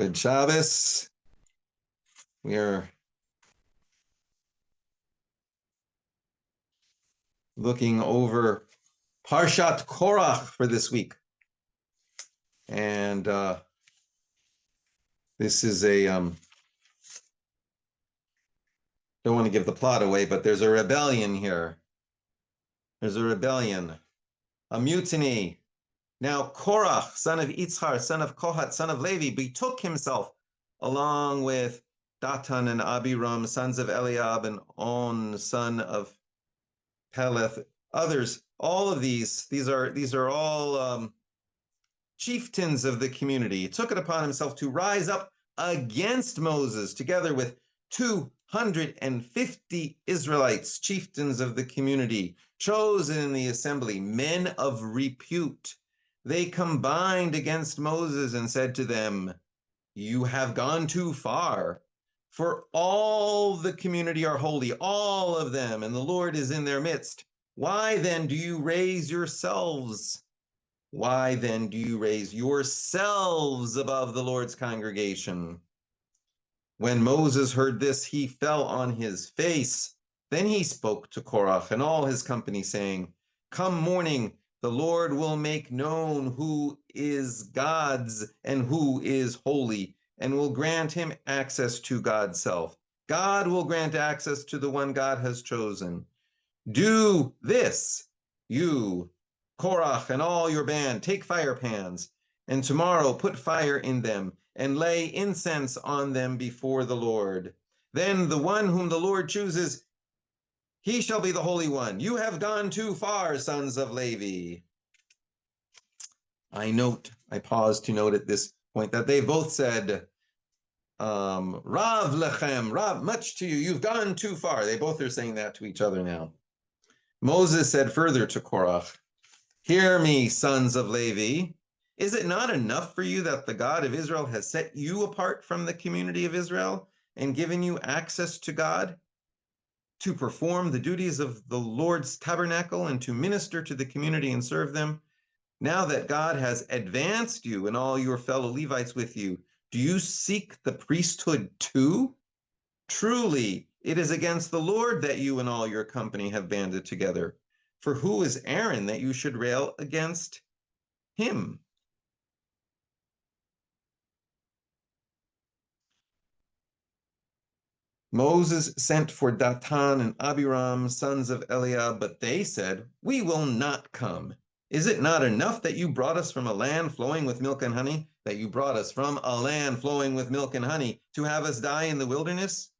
Good Shabbos. We are looking over Parshat Korach for this week. And this is don't want to give the plot away, but there's a rebellion here. There's a rebellion, a mutiny. Now Korach, son of Yitzhar, son of Kohat, son of Levi, betook himself along with Datan and Abiram, sons of Eliab, and On, son of Peleth, others. All of these are all chieftains of the community. He took it upon himself to rise up against Moses, together with 250 Israelites, chieftains of the community, chosen in the assembly, men of repute. They combined against Moses and said to them, "You have gone too far, for all the community are holy, all of them, and the Lord is in their midst. Why then do you raise yourselves? Why then do you raise yourselves above the Lord's congregation?" When Moses heard this, he fell on his face. Then he spoke to Korach and all his company, saying, "Come morning, the Lord will make known who is God's and who is holy, and will grant him access to God's self. God will grant access to the one God has chosen. Do this, you, Korach, and all your band, take fire pans, and tomorrow put fire in them, and lay incense on them before the Lord. Then the one whom the Lord chooses, he shall be the Holy One. You have gone too far, sons of Levi." I pause to note at this point that they both said, Rav lechem, Rav, much to you, you've gone too far. They both are saying that to each other now. Moses said further to Korach, "Hear me, sons of Levi. Is it not enough for you that the God of Israel has set you apart from the community of Israel and given you access to God to perform the duties of the Lord's tabernacle and to minister to the community and serve them? Now that God has advanced you and all your fellow Levites with you, do you seek the priesthood too? Truly, it is against the Lord that you and all your company have banded together. For who is Aaron that you should rail against him?" Moses sent for Datan and Abiram, sons of Eliab, but they said, "We will not come. Is it not enough that you brought us from a land flowing with milk and honey, that you brought us from a land flowing with milk and honey to have us die in the wilderness?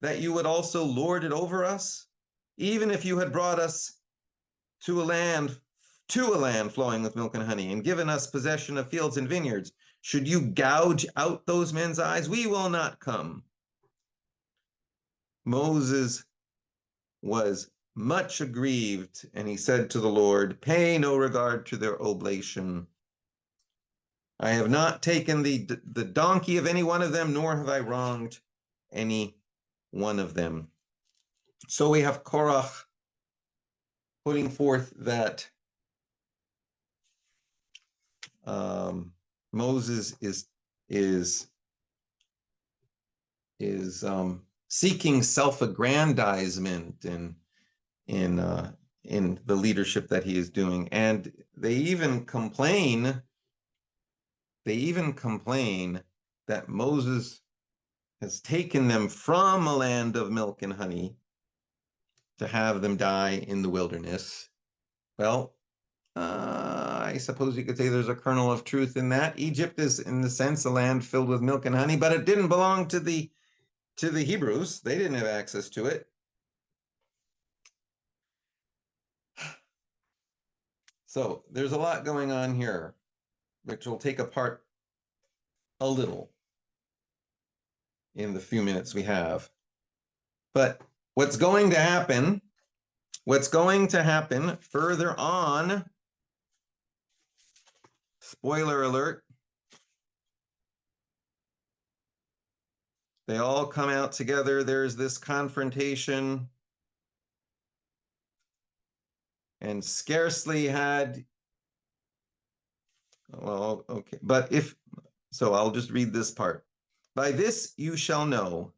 That you would also lord it over us? Even if you had brought us to a land flowing with milk and honey and given us possession of fields and vineyards, should you gouge out those men's eyes? We will not come." Moses was much aggrieved, and he said to the Lord, "Pay no regard to their oblation. I have not taken the donkey of any one of them, nor have I wronged any one of them." So we have Korach putting forth that Moses is seeking self-aggrandizement in the leadership that he is doing, and they even complain that Moses has taken them from a land of milk and honey to have them die in the wilderness. Well, I suppose you could say there's a kernel of truth in that. Egypt is, in the sense, a land filled with milk and honey, but it didn't belong to the Hebrews. They didn't have access to it. So there's a lot going on here, which will take apart a little in the few minutes we have. But what's going to happen further on, spoiler alert, they all come out together. There's this confrontation, and scarcely had, well, okay, but So I'll just read this part. By this you shall know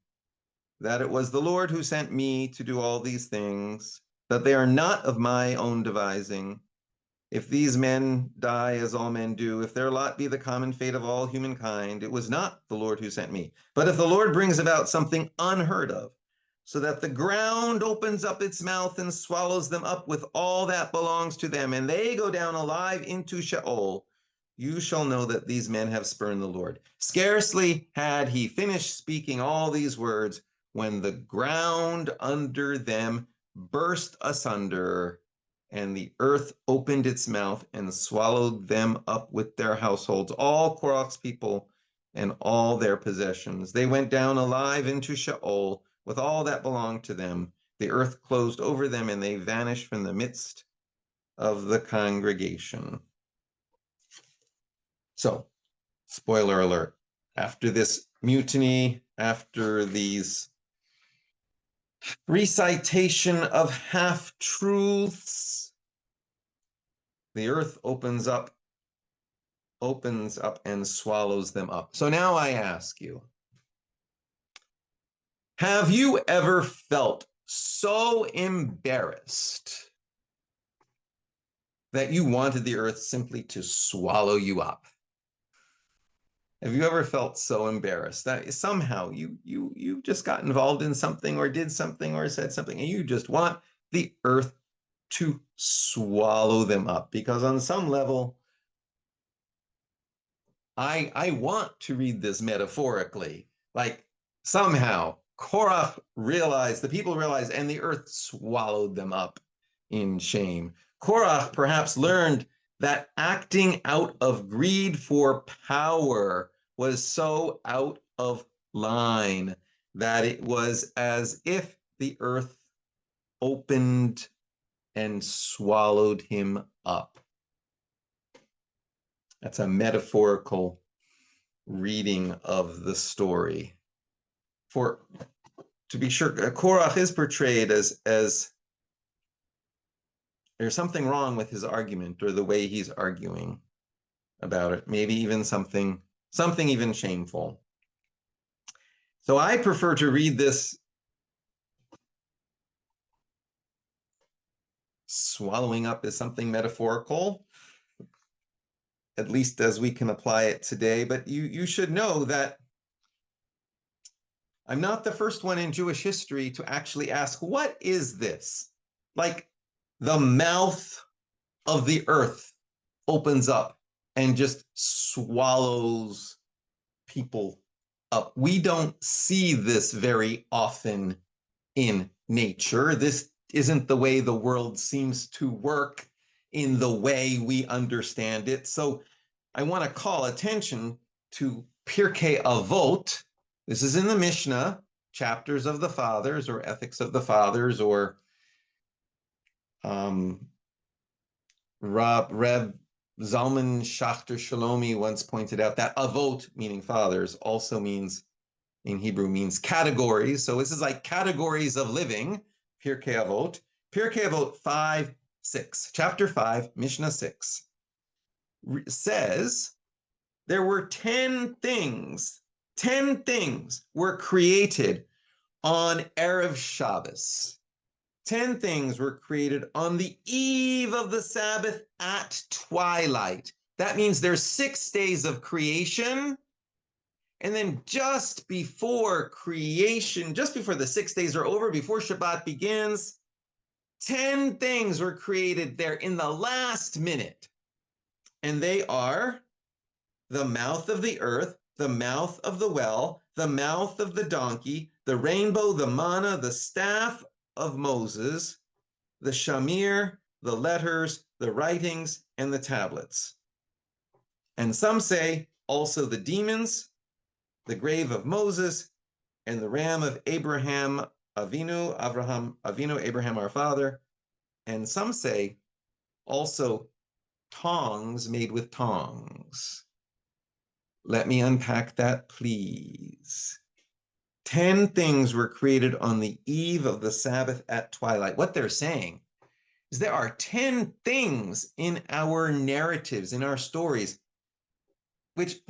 that it was the Lord who sent me to do all these things, that they are not of my own devising. If these men die as all men do, if their lot be the common fate of all humankind, it was not the Lord who sent me. But if the Lord brings about something unheard of, so that the ground opens up its mouth and swallows them up with all that belongs to them, and they go down alive into Sheol, you shall know that these men have spurned the Lord. Scarcely had he finished speaking all these words when the ground under them burst asunder, and the earth opened its mouth and swallowed them up with their households, all Korach's people and all their possessions. They went down alive into Sheol with all that belonged to them. The earth closed over them, and they vanished from the midst of the congregation. So, spoiler alert, after this mutiny, after these recitation of half-truths, the earth opens up and swallows them up. So now I ask you, have you ever felt so embarrassed that you wanted the earth simply to swallow you up? Have you ever felt so embarrassed that somehow you just got involved in something or did something or said something and you just want the earth to swallow them up? Because on some level, I want to read this metaphorically. Like somehow Korach realized, the people realized, and the earth swallowed them up in shame. Korach perhaps learned that acting out of greed for power was so out of line that it was as if the earth opened and swallowed him up. That's a metaphorical reading of the story. For, to be sure, Korach is portrayed as there's something wrong with his argument or the way he's arguing about it, maybe even something even shameful. So I prefer to read this swallowing up as something metaphorical, at least as we can apply it today. But you should know that I'm not the first one in Jewish history to actually ask, what is this? Like the mouth of the earth opens up and just swallows people up. We don't see this very often in nature. This isn't the way the world seems to work in the way we understand it. So I want to call attention to Pirkei Avot. This is in the Mishnah, chapters of the fathers or ethics of the fathers, or Reb Zalman Schachter Shalomi once pointed out that avot, meaning fathers, also means, in Hebrew, means categories. So this is like categories of living, Pirkei Avot. Pirkei Avot 5:6, chapter 5, Mishnah 6, says there were 10 things were created on Erev Shabbos. 10 things were created on the eve of the Sabbath at twilight. That means there's 6 days of creation. And then just before creation, just before the 6 days are over, before Shabbat begins, 10 things were created there in the last minute. And they are the mouth of the earth, the mouth of the well, the mouth of the donkey, the rainbow, the manna, the staff of Moses, the shamir, the letters, the writings, and the tablets. And some say also the demons, the grave of Moses, and the ram of Abraham Avinu, Abraham our father. And some say also tongs made with tongs. Let me unpack that, please. 10 things were created on the eve of the Sabbath at twilight. What they're saying is there are 10 things in our narratives, in our stories, which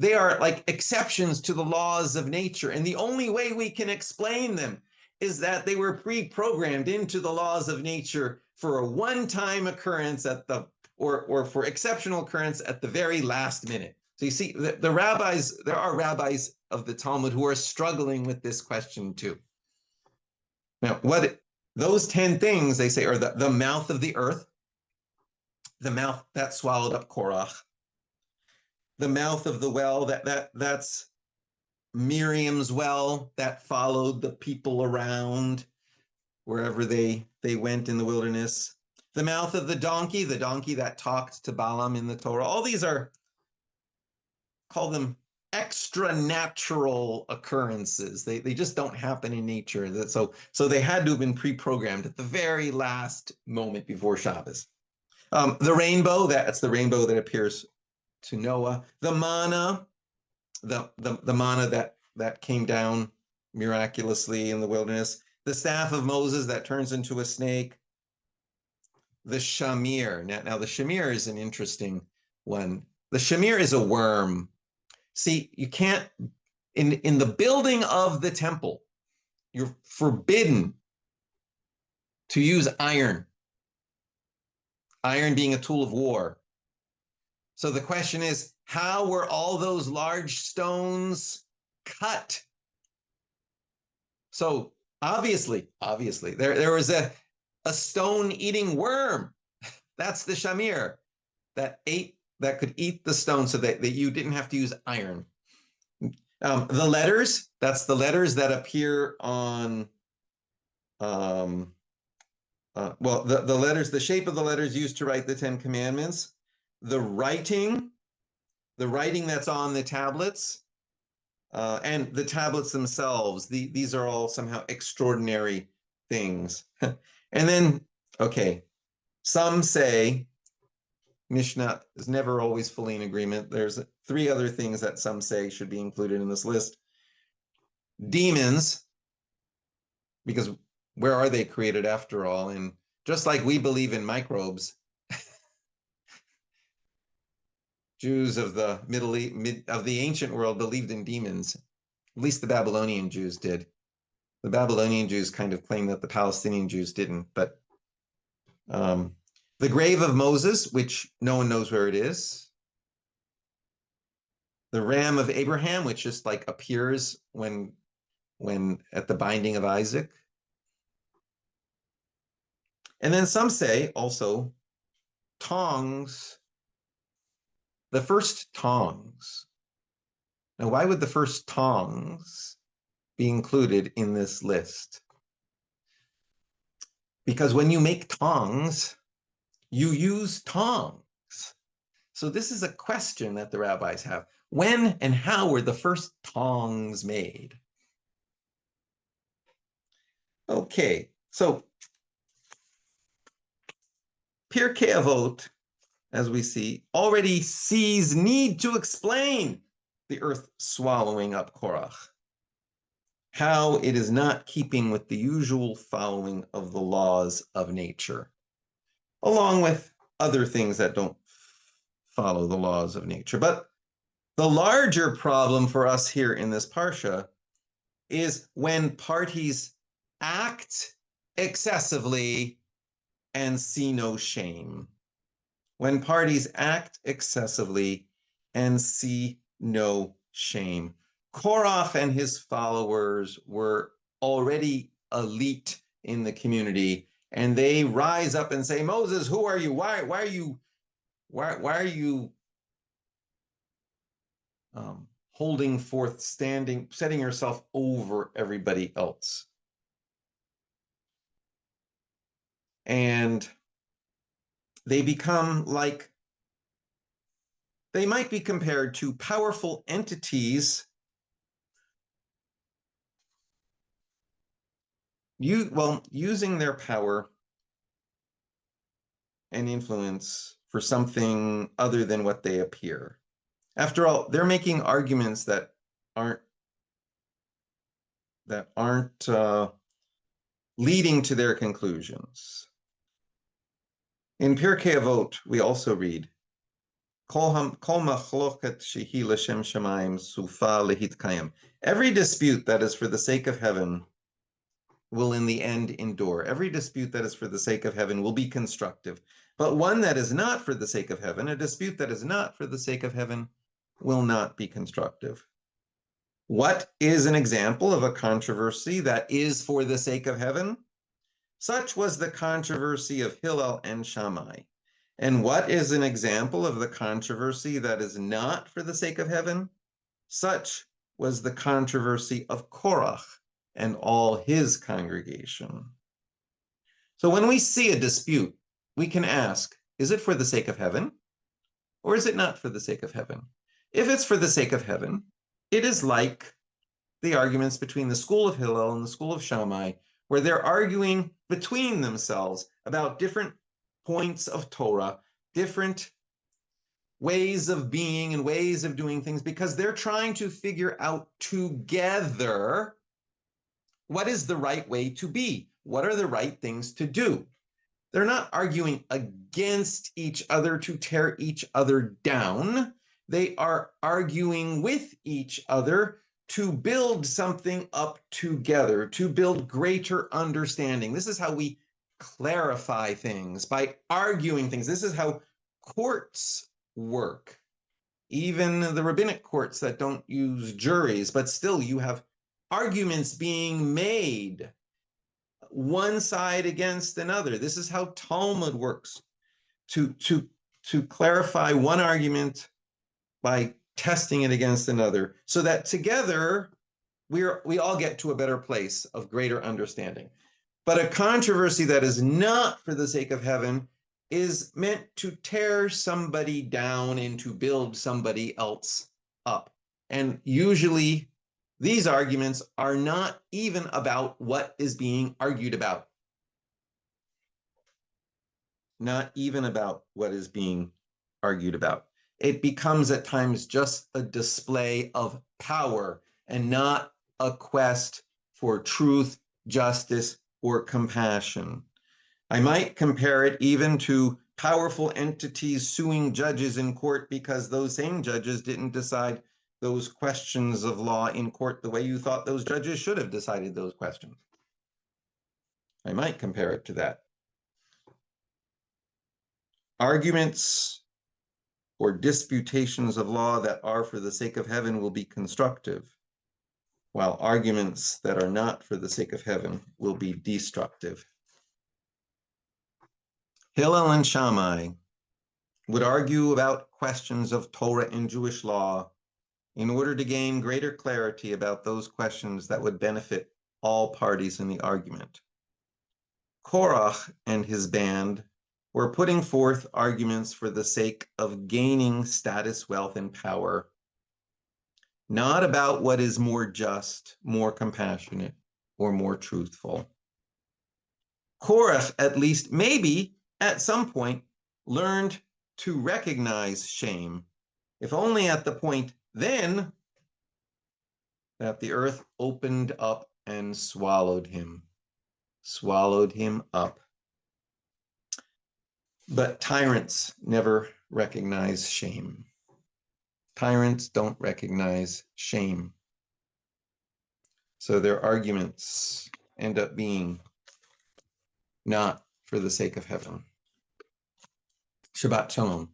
They are like exceptions to the laws of nature. And the only way we can explain them is that they were pre-programmed into the laws of nature for a one-time occurrence or for exceptional occurrence at the very last minute. So you see, the rabbis, there are rabbis of the Talmud who are struggling with this question too. Now, those 10 things, they say, are the mouth of the earth, the mouth that swallowed up Korach, the mouth of the well, that's Miriam's well that followed the people around wherever they went in the wilderness, the mouth of the donkey that talked to Balaam in the Torah. All these call them extra natural occurrences. They just don't happen in nature. So they had to have been pre-programmed at the very last moment before Shabbos. The rainbow, that's the rainbow that appears to Noah. The manna, the manna that came down miraculously in the wilderness. The staff of Moses that turns into a snake. The shamir. Now the shamir is an interesting one. The shamir is a worm. See, you can't, in the building of the temple, you're forbidden to use iron. Iron being a tool of war. So the question is, how were all those large stones cut? So obviously, there was a stone-eating worm. That's the shamir that could eat the stone, so that you didn't have to use iron. The letters, that's the letters that appear on, the letters, the shape of the letters used to write the 10 Commandments, the writing that's on the tablets, and the tablets themselves. These are all somehow extraordinary things. And then, okay, some say, Mishnah is never always fully in agreement. There's 3 other things that some say should be included in this list. Demons, because where are they created after all? And just like we believe in microbes, Jews of the of the ancient world believed in demons. At least the Babylonian Jews did. The Babylonian Jews kind of claim that the Palestinian Jews didn't, but the grave of Moses, which no one knows where it is. The ram of Abraham, which just like appears when at the binding of Isaac. And then some say also tongs, the first tongs. Now, why would the first tongs be included in this list? Because when you make tongs, you use tongs. So this is a question that the rabbis have. When and how were the first tongs made? Okay, so Pirkei Avot, as we see, already sees need to explain the earth swallowing up Korach, how it is not keeping with the usual following of the laws of nature, along with other things that don't follow the laws of nature. But the larger problem for us here in this parsha is when parties act excessively and see no shame. When parties act excessively and see no shame. Korach and his followers were already elite in the community, and they rise up and say, Moses, who are you? Why are you holding forth, setting yourself over everybody else? And they become like, they might be compared to powerful entities using their power and influence for something other than what they appear. After all, they're making arguments that aren't leading to their conclusions. In Pirkei Avot, we also read, Every dispute that is for the sake of heaven will in the end endure. Every dispute that is for the sake of heaven will be constructive. But one that is not for the sake of heaven, a dispute that is not for the sake of heaven, will not be constructive. What is an example of a controversy that is for the sake of heaven? Such was the controversy of Hillel and Shammai. And what is an example of the controversy that is not for the sake of heaven? Such was the controversy of Korach and all his congregation. So when we see a dispute, we can ask, is it for the sake of heaven? Or is it not for the sake of heaven? If it's for the sake of heaven, it is like the arguments between the school of Hillel and the school of Shammai, where they're arguing between themselves about different points of Torah, different ways of being and ways of doing things, because they're trying to figure out together what is the right way to be, what are the right things to do. They're not arguing against each other to tear each other down. They are arguing with each other to build something up together, to build greater understanding. This is how we clarify things, by arguing things. This is how courts work. Even the rabbinic courts that don't use juries, but still you have arguments being made, one side against another. This is how Talmud works, to clarify one argument by testing it against another, so that together we all get to a better place of greater understanding. But a controversy that is not for the sake of heaven is meant to tear somebody down and to build somebody else up. And usually these arguments are not even about what is being argued about. Not even about what is being argued about. It becomes at times just a display of power and not a quest for truth, justice, or compassion. I might compare it even to powerful entities suing judges in court because those same judges didn't decide those questions of law in court the way you thought those judges should have decided those questions. I might compare it to that. Arguments or disputations of law that are for the sake of heaven will be constructive, while arguments that are not for the sake of heaven will be destructive. Hillel and Shammai would argue about questions of Torah and Jewish law in order to gain greater clarity about those questions that would benefit all parties in the argument. Korach and his band were putting forth arguments for the sake of gaining status, wealth, and power, not about what is more just, more compassionate, or more truthful. Korach, at least maybe at some point, learned to recognize shame, if only at the point then that the earth opened up and swallowed him up. But tyrants never recognize shame. Tyrants don't recognize shame. So their arguments end up being not for the sake of heaven. Shabbat Shalom.